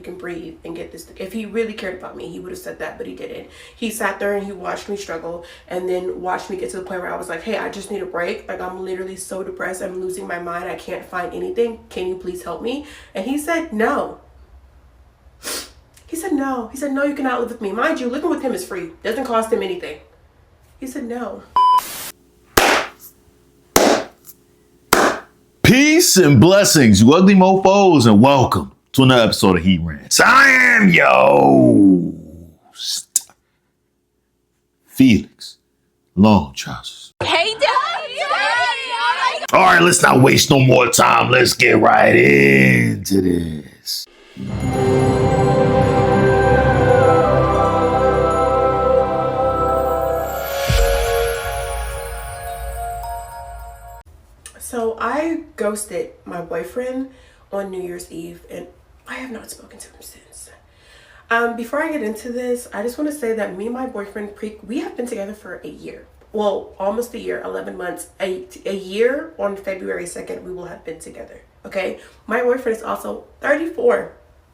can breathe and get this. If he really cared about me, he would have said that, but he didn't. He sat there and he watched me struggle and then watched me get to the point where I was like, hey, I just need a break. Like, I'm literally so depressed. I'm losing my mind. I can't find anything. Can you please help me? And he said, no. He said, no. He said, no, you cannot live with me. Mind you, living with him is free. Doesn't cost him anything. He said, no. Peace and blessings, you ugly mofos, and welcome to another episode of Heat Rants. I am your host, Felix Long Trousers. Hey, Daddy! All right, let's not waste no more time. Let's get right into this. So I ghosted my boyfriend on New Year's Eve and I have not spoken to him since. Before I get into this, I just want to say that me and my boyfriend, we have been together for a year. Well, almost a year, 11 months. A year on February 2nd, we will have been together. Okay? My boyfriend is also 34,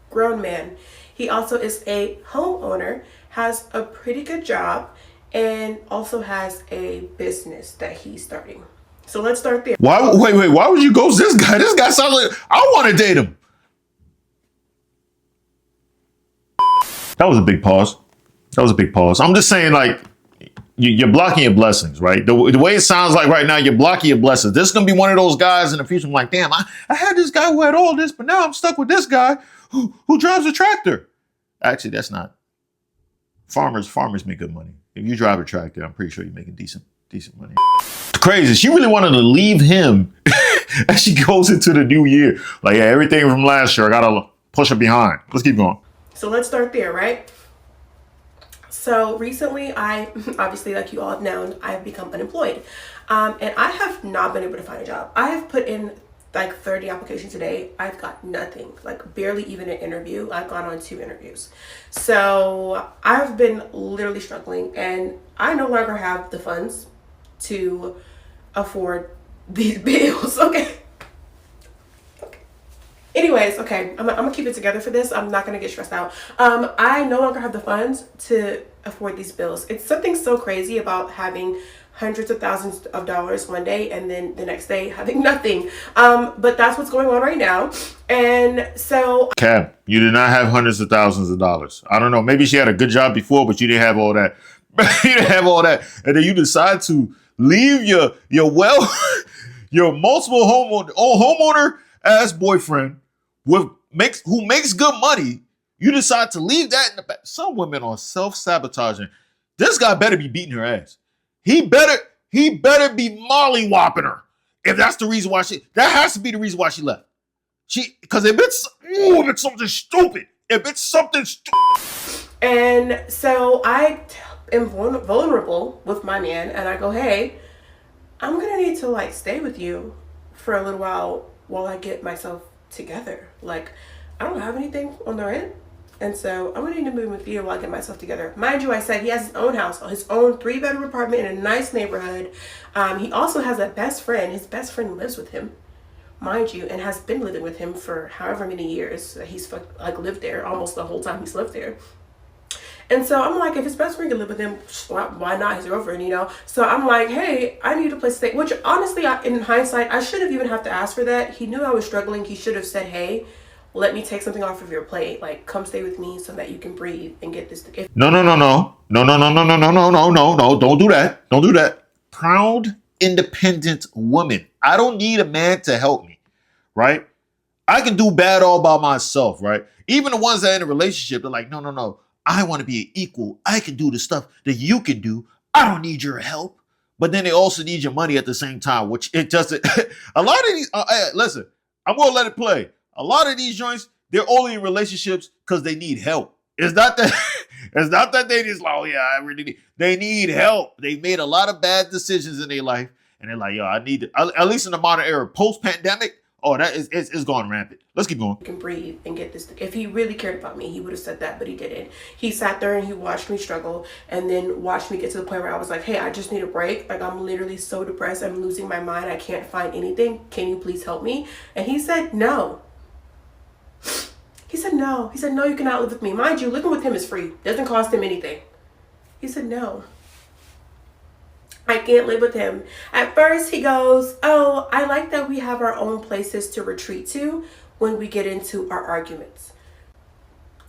grown man. He also is a homeowner, has a pretty good job, and also has a business that he's starting. So let's start there. Why would you ghost this guy? This guy sounds like I want to date him. That was a big pause. I'm just saying, like, you're blocking your blessings, right? The way it sounds like right now, you're blocking your blessings. This is going to be one of those guys in the future. I'm like, damn, I had this guy who had all this, but now I'm stuck with this guy who drives a tractor. Actually, that's not. Farmers make good money. If you drive a tractor, I'm pretty sure you're making decent money. It's crazy. She really wanted to leave him as she goes into the new year. Like, yeah, everything from last year, I gotta push her behind. Let's keep going. So let's start there, right? So recently, I obviously, like you all have known, I've become unemployed. And I have not been able to find a job. I have put in like 30 applications a day. I've got nothing, like barely even an interview. I've gone on 2 interviews. So I've been literally struggling and I no longer have the funds to afford these bills. Okay. Anyways, okay, I'm gonna keep it together for this. I'm not gonna get stressed out. I no longer have the funds to afford these bills. It's something so crazy about having hundreds of thousands of dollars one day and then the next day having nothing. But that's what's going on right now. And so Cab, you did not have hundreds of thousands of dollars. I don't know. Maybe she had a good job before, but you didn't have all that. You didn't have all that. And then you decide to leave your your multiple homeowner ass boyfriend who makes good money. You decide to leave that in the back. Some women are self-sabotaging. This guy better be beating her ass. He better be molly-whopping her. If that's the reason why that has to be the reason why she left. Because if it's something stupid. And so I am vulnerable with my man and I go, hey, I'm gonna need to like stay with you for a little while I get myself together. Like, I don't have anything on the rent. And so I'm gonna need to move with you while I get myself together. Mind you, I said he has his own house, his own 3-bedroom apartment in a nice neighborhood. He also has a best friend. His best friend lives with him, mind you, and has been living with him for however many years that he's like lived there, almost the whole time he's lived there. And so I'm like, if his best friend can live with him, why not his girlfriend, you know? So I'm like, hey, I need a place to stay. Which honestly, in hindsight, I should have even have to ask for that. He knew I was struggling. He should have said, hey, let me take something off of your plate. Like, come stay with me so that you can breathe and get this. No. Don't do that. Don't do that. Proud, independent woman. I don't need a man to help me, right? I can do bad all by myself, right? Even the ones that are in a relationship, they're like, no. I want to be an equal. I can do the stuff that you can do. I don't need your help. But then they also need your money at the same time, which it doesn't. A lot of these, listen, I'm going to let it play. A lot of these joints, they're only in relationships because they need help. It's not that they just like, oh yeah, I really need. They need help. They made a lot of bad decisions in their life. And they're like, yo, I need, at least in the modern era, post-pandemic, that is it's gone rampant. Let's keep going. You can breathe and get this. If he really cared about me, he would have said that, but he didn't. He sat there and he watched me struggle and then watched me get to the point where I was like, hey, I just need a break. Like, I'm literally so depressed. I'm losing my mind. I can't find anything. Can you please help me? And he said, no. He said, no. He said, no, you cannot live with me. Mind you, living with him is free. Doesn't cost him anything. He said, no. I can't live with him. At first, he goes, oh, I like that we have our own places to retreat to when we get into our arguments.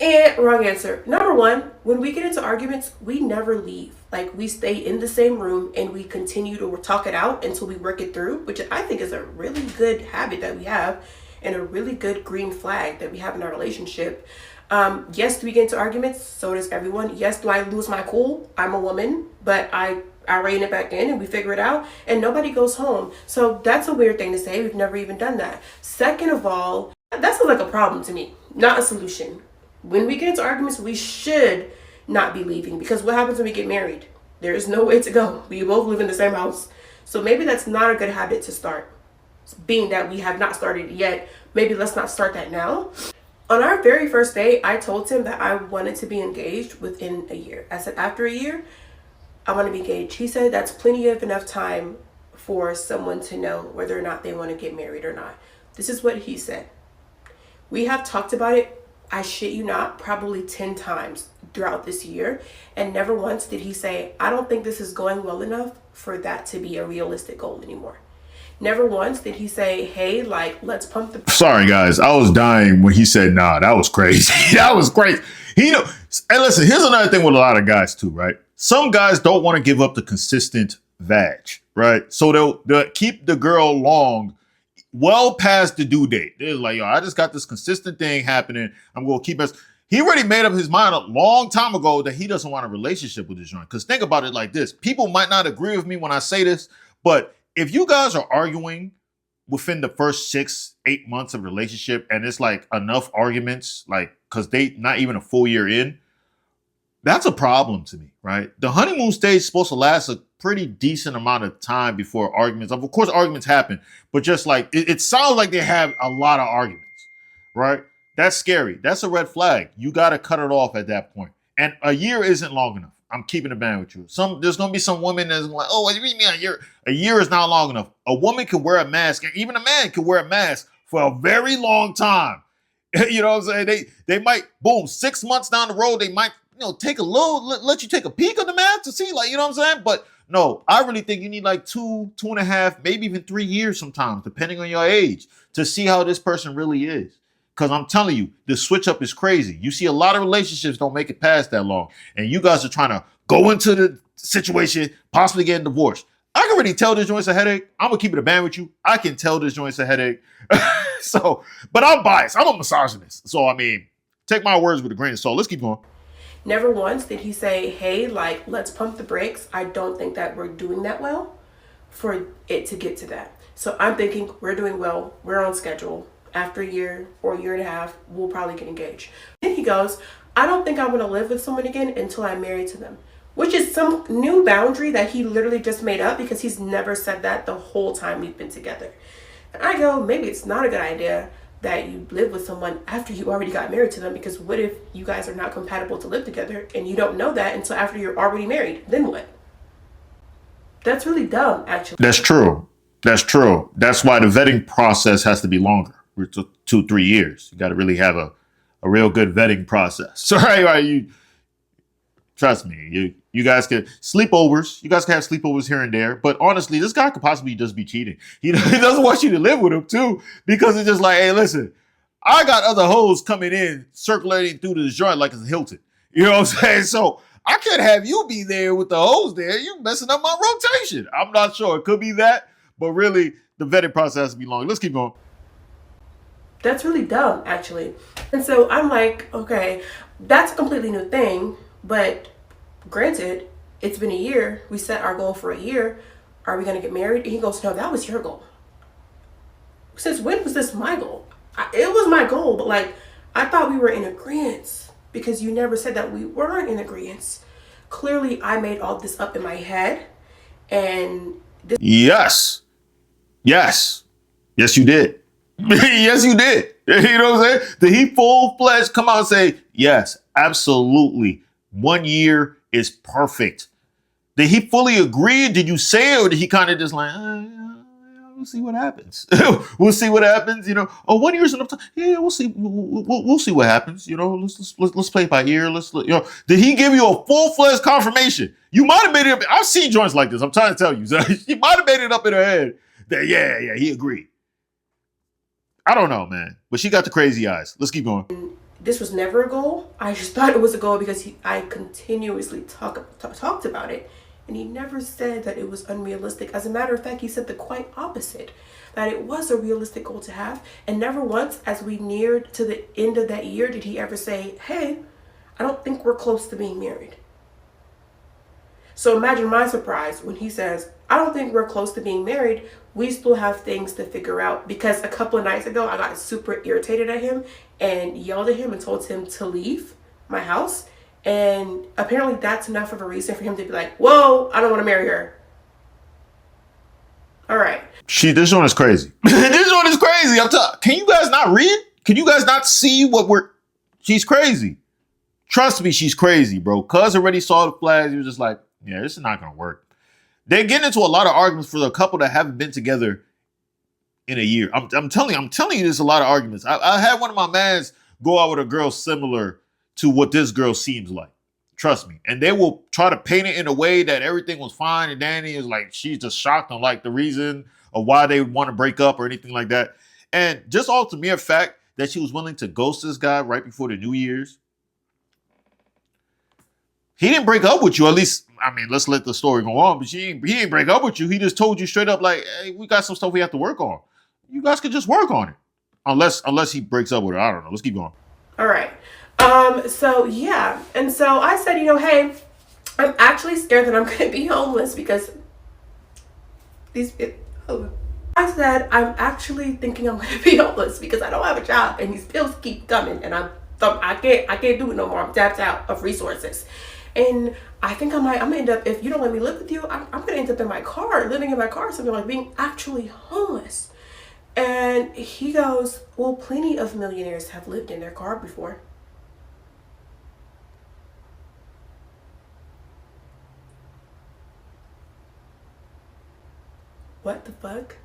And wrong answer. Number one, when we get into arguments, we never leave. Like, we stay in the same room and we continue to talk it out until we work it through, which I think is a really good habit that we have and a really good green flag that we have in our relationship. Yes, do we get into arguments? So does everyone. Yes, do I lose my cool? I'm a woman, but I rein it back in and we figure it out and nobody goes home. So that's a weird thing to say. We've never even done that. Second of all, that sounds like a problem to me, not a solution. When we get into arguments, we should not be leaving, because what happens when we get married? There is no way to go. We both live in the same house. So maybe that's not a good habit to start. Being that we have not started yet, maybe let's not start that now. On our very first date, I told him that I wanted to be engaged within a year. I said, after a year, I want to be engaged. He said that's plenty of enough time for someone to know whether or not they want to get married or not. This is what he said. We have talked about it, I shit you not, probably 10 times throughout this year. And never once did he say, I don't think this is going well enough for that to be a realistic goal anymore. Never once did he say, hey, like, let's pump the... Sorry, guys. I was dying when he said, nah, that was crazy. That was crazy. And listen, here's another thing with a lot of guys too, right? Some guys don't want to give up the consistent vag, right? So they'll keep the girl long, well past the due date. They're like, yo, I just got this consistent thing happening. I'm going to keep us. He already made up his mind a long time ago that he doesn't want a relationship with this joint. Because think about it like this. People might not agree with me when I say this, but if you guys are arguing within the first 6-8 months of relationship and it's like enough arguments, like, because they not even a full year in, that's a problem to me, right? The honeymoon stage is supposed to last a pretty decent amount of time before arguments. Of course, arguments happen, but just like, it sounds like they have a lot of arguments, right? That's scary. That's a red flag. You got to cut it off at that point. And a year isn't long enough. I'm keeping it bad with you. There's going to be some women that's like, oh, what do you mean a year? A year is not long enough. A woman can wear a mask, and even a man can wear a mask for a very long time. You know what I'm saying? They might, boom, 6 months down the road, they might, take a little, let you take a peek of the mask to see, like, you know what I'm saying? But no, I really think you need like 2.5, maybe even 3 years sometimes, depending on your age, to see how this person really is. Because I'm telling you, the switch up is crazy. You see a lot of relationships don't make it past that long. And you guys are trying to go into the situation, possibly getting divorced. I can already tell this joint's a headache. I'm going to keep it a band with you. I can tell this joint's a headache. But I'm biased. I'm a misogynist. So, I mean, take my words with a grain of salt. Let's keep going. Never once did he say, hey, like, let's pump the brakes. I don't think that we're doing that well for it to get to that. So I'm thinking we're doing well. We're on schedule. After a year or a year and a half, we'll probably get engaged. Then he goes, I don't think I want to live with someone again until I'm married to them, which is some new boundary that he literally just made up because he's never said that the whole time we've been together. And I go, maybe it's not a good idea that you live with someone after you already got married to them, because what if you guys are not compatible to live together and you don't know that until after you're already married? Then what? That's really dumb, actually. That's true. That's why the vetting process has to be longer. 2-3 years. You got to really have a real good vetting process. So, right, you trust me. You guys can sleepovers. You guys can have sleepovers here and there. But honestly, this guy could possibly just be cheating. He doesn't want you to live with him too, because it's just like, hey, listen, I got other hoes coming in, circulating through this joint like it's Hilton. You know what I'm saying? So I can't have you be there with the hoes there. You messing up my rotation. I'm not sure. It could be that, but really, the vetting process has to be long. Let's keep going. That's really dumb, actually. And so I'm like, okay, that's a completely new thing. But granted, it's been a year. We set our goal for a year. Are we going to get married? And he goes, no, that was your goal. Since when was this my goal? It was my goal, but like, I thought we were in agreement, because you never said that we weren't in agreement. Clearly, I made all this up in my head. And Yes, you did. Yes, you did. You know what I'm saying? Did he full-fledged come out and say, yes, absolutely, 1 year is perfect? Did he fully agree? Did you say it, or did he kind of just like, we'll see what happens. We'll see what happens. You know, oh, 1 year's enough time. Yeah, we'll see. We'll see what happens. You know, let's play it by ear. You know, did he give you a full-fledged confirmation? You might have made it up. I've seen joints like this. I'm trying to tell you. She might have made it up in her head that yeah, he agreed. I don't know, man, but she got the crazy eyes. Let's keep going. This was never a goal. I just thought it was a goal because I continuously talked about it. And he never said that it was unrealistic. As a matter of fact, he said the quite opposite, that it was a realistic goal to have. And never once, as we neared to the end of that year, did he ever say, hey, I don't think we're close to being married. So imagine my surprise when he says, I don't think we're close to being married. We still have things to figure out. Because a couple of nights ago, I got super irritated at him and yelled at him and told him to leave my house. And apparently that's enough of a reason for him to be like, whoa, I don't want to marry her. All right. This one is crazy. This one is crazy. Can you guys not read? Can you guys not see she's crazy. Trust me, she's crazy, bro. Cuz already saw the flags. He was just like, yeah, this is not going to work. They get into a lot of arguments for the couple that haven't been together in a year. I'm telling you, there's a lot of arguments. I had one of my mans go out with a girl similar to what this girl seems like. Trust me. And they will try to paint it in a way that everything was fine. And Danny is like, she's just shocked on like the reason of why they would want to break up or anything like that. And just all the mere fact that she was willing to ghost this guy right before the New Year's. He didn't break up with you, at least, I mean, let's let the story go on, but he didn't break up with you. He just told you straight up like, hey, we got some stuff we have to work on. You guys could just work on it. Unless he breaks up with her. I don't know. Let's keep going. All right. So yeah. And so I said, hey, I'm actually scared that I'm going to be homeless because I said, I'm actually thinking I'm going to be homeless because I don't have a job and these bills keep coming and I can't do it no more. I'm tapped out of resources. And I think I'm gonna end up, if you don't let me live with you, I'm gonna end up in my car, living in my car, something like being actually homeless. And he goes, well, plenty of millionaires have lived in their car before. What the fuck?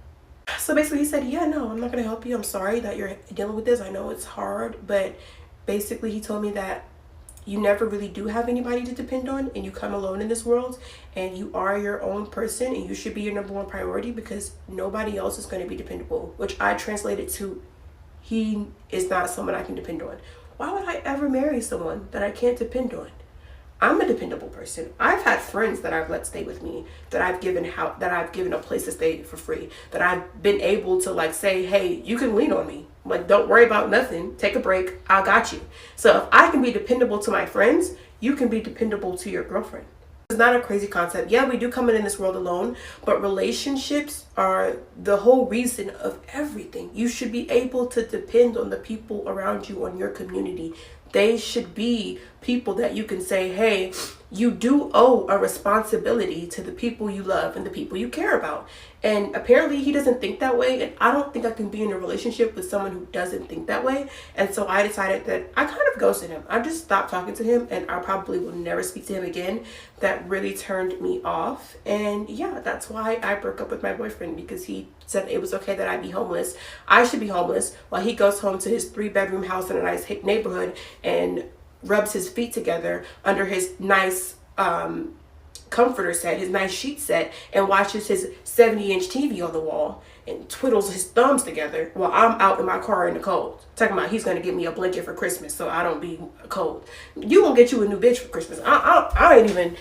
So basically he said, yeah, no, I'm not gonna help you. I'm sorry that you're dealing with this. I know it's hard, but basically he told me that you never really do have anybody to depend on and you come alone in this world and you are your own person and you should be your number one priority because nobody else is going to be dependable, which I translated to he is not someone I can depend on. Why would I ever marry someone that I can't depend on? I'm a dependable person. I've had friends that I've let stay with me, that I've given a place to stay for free, that I've been able to like say, hey, you can lean on me. Like, don't worry about nothing. Take a break. I got you. So if I can be dependable to my friends, you can be dependable to your girlfriend. It's not a crazy concept. Yeah, we do come in this world alone, but relationships are the whole reason of everything. You should be able to depend on the people around you, on your community. They should be people that you can say, hey, you do owe a responsibility to the people you love and the people you care about. And apparently he doesn't think that way. And I don't think I can be in a relationship with someone who doesn't think that way. And so I decided that I kind of ghosted him. I just stopped talking to him and I probably will never speak to him again. That really turned me off. And yeah, that's why I broke up with my boyfriend, because he said it was okay that I be homeless. I should be homeless while he goes home to his 3-bedroom house in a nice neighborhood and rubs his feet together under his nice comforter set, his nice sheet set, and watches his 70-inch TV on the wall and twiddles his thumbs together while I'm out in my car in the cold. Talking about he's going to get me a blanket for Christmas so I don't be cold. You gonna get you a new bitch for Christmas. I ain't even...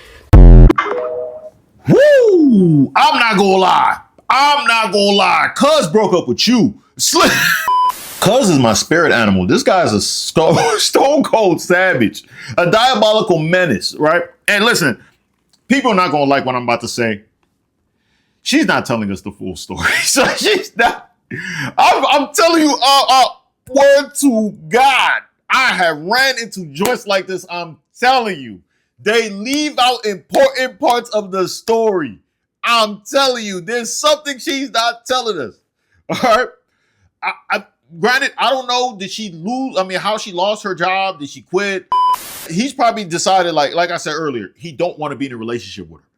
Woo! I'm not gonna lie. Cuz broke up with you. Cuz is my spirit animal. This guy's a stone cold savage, a diabolical menace, right? And listen, people are not gonna like what I'm about to say. She's not telling us the full story. So she's not. I'm telling you, word to God, I have ran into joints like this. I'm telling you, they leave out important parts of the story. I'm telling you, there's something she's not telling us. All right. Granted, I don't know, did she lose? I mean, how she lost her job? Did she quit? He's probably decided, like I said earlier, he don't want to be in a relationship with her.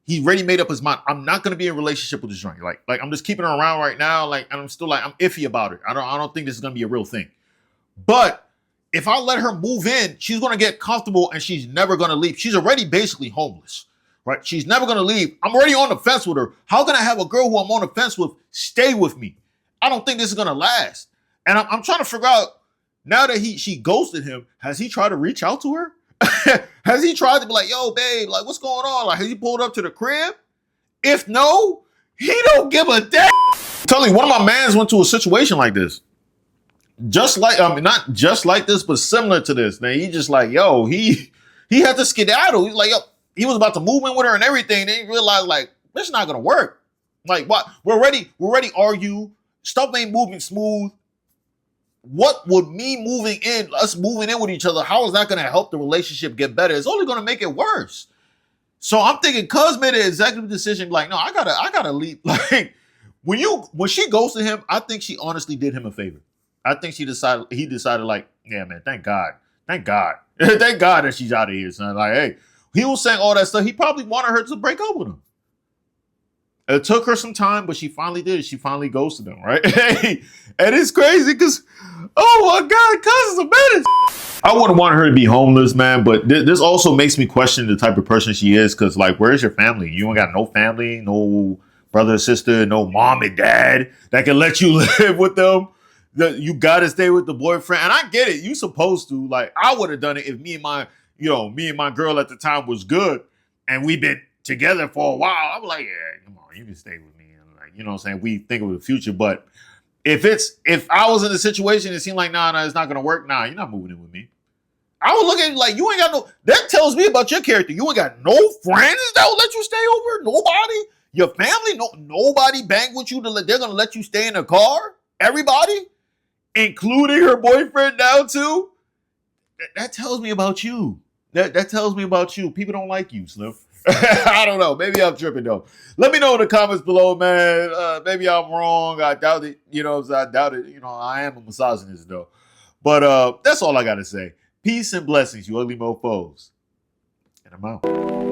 He already made up his mind. I'm not gonna be in a relationship with this joint. Like I'm just keeping her around right now. Like, and I'm still like, I'm iffy about it. I don't think this is gonna be a real thing. But if I let her move in, she's gonna get comfortable and she's never gonna leave. She's already basically homeless, right? She's never gonna leave. I'm already on the fence with her. How can I have a girl who I'm on the fence with stay with me? I don't think this is gonna last. And I'm trying to figure out, now that she ghosted him, has he tried to reach out to her? Has he tried to be like, yo, babe, like, what's going on? Like, has he pulled up to the crib? If no, he don't give a damn. I'm telling you, one of my mans went to a situation like this. Just like, I mean, not just like this, but similar to this. Now, he just like, yo, he had to skedaddle. He's like, yo, he was about to move in with her and everything. Then he realized, like, this is not gonna work. Like, what? We're already argue. Stuff ain't moving smooth. What would us moving in with each other, how is that going to help the relationship get better? It's only going to make it worse. So I'm thinking Cuz made an executive decision, like, no, I gotta leave. Like, when she ghosted him, I think she honestly did him a favor. I think he decided like, yeah, man, thank God. Thank God that she's out of here, son. Like, hey, he was saying all that stuff. He probably wanted her to break up with him. It took her some time, but she finally did. She finally ghosted him, right? Hey, and it's crazy because, oh my God, Cuz is a menace. I wouldn't want her to be homeless, man, but this also makes me question the type of person she is, because, like, where's your family? You ain't got no family, no brother or sister, no mom and dad that can let you live with them. You got to stay with the boyfriend. And I get it. You supposed to. Like, I would have done it if me and my girl at the time was good and we've been together for a while. I'm like, yeah, come on, you can stay with me. And, like, you know what I'm saying? We think of the future. But if I was in a situation, it seemed like, nah, it's not gonna work. Nah, you're not moving in with me. I would look at it like, you ain't got no. That tells me about your character. You ain't got no friends that will let you stay over. Nobody. Your family. Nobody bang with you. They're gonna let you stay in the car. Everybody, including her boyfriend now too. That tells me about you. That tells me about you. People don't like you, Slim. I don't know. Maybe I'm tripping though. Let me know in the comments below, man. Maybe I'm wrong. I doubt it. I doubt it. I am a misogynist though. But that's all I gotta say. Peace and blessings, you ugly mofos. And I'm out.